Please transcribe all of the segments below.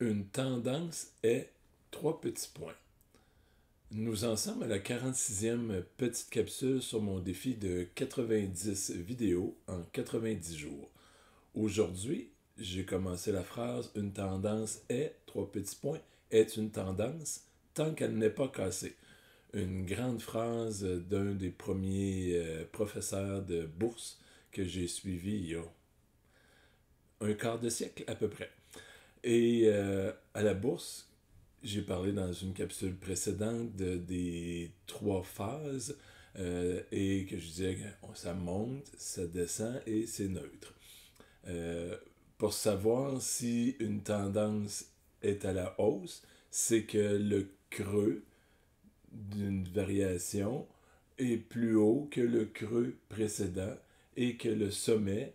Une tendance est trois petits points. Nous en sommes à la 46e petite capsule sur mon défi de 90 vidéos en 90 jours. Aujourd'hui, j'ai commencé la phrase « Une tendance est, trois petits points, est une tendance tant qu'elle n'est pas cassée ». Une grande phrase d'un des premiers professeurs de bourse que j'ai suivi il y a un quart de siècle à peu près. Et à la bourse, j'ai parlé dans une capsule précédente des trois phases et que je disais que ça monte, ça descend et c'est neutre. Pour savoir si une tendance est à la hausse, c'est que le creux d'une variation est plus haut que le creux précédent et que le sommet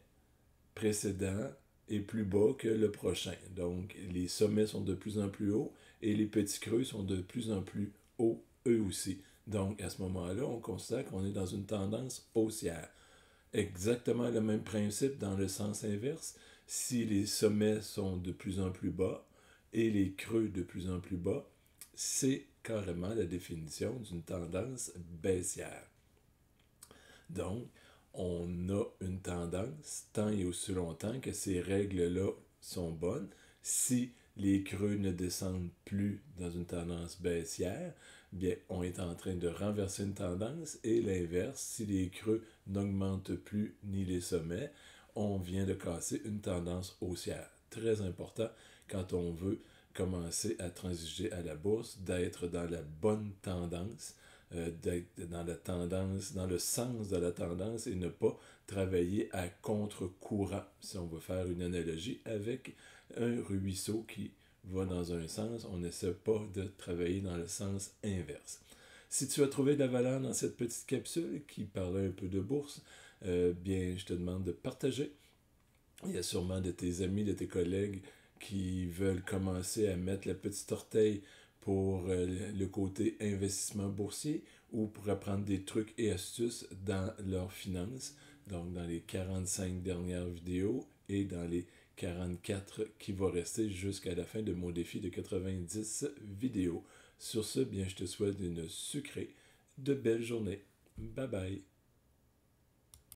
précédent est plus bas que le prochain. Donc, les sommets sont de plus en plus hauts et les petits creux sont de plus en plus hauts eux aussi. Donc, à ce moment-là, on constate qu'on est dans une tendance haussière. Exactement le même principe dans le sens inverse. Si les sommets sont de plus en plus bas et les creux de plus en plus bas, c'est carrément la définition d'une tendance baissière. Donc, on a une tendance tant et aussi longtemps que ces règles-là sont bonnes. Si les creux ne descendent plus dans une tendance baissière, bien, on est en train de renverser une tendance et l'inverse, si les creux n'augmentent plus ni les sommets, on vient de casser une tendance haussière. Très important quand on veut commencer à transiger à la bourse, d'être dans la bonne tendance, d'être dans la tendance, dans le sens de la tendance et ne pas travailler à contre-courant, si on veut faire une analogie avec un ruisseau qui va dans un sens, on n'essaie pas de travailler dans le sens inverse. Si tu as trouvé de la valeur dans cette petite capsule qui parlait un peu de bourse, bien, je te demande de partager. Il y a sûrement de tes amis, de tes collègues qui veulent commencer à mettre la petite orteille pour le côté investissement boursier ou pour apprendre des trucs et astuces dans leurs finances. Donc, dans les 45 dernières vidéos et dans les 44 qui vont rester jusqu'à la fin de mon défi de 90 vidéos. Sur ce, bien, je te souhaite une sucrée, de belles journées. Bye bye.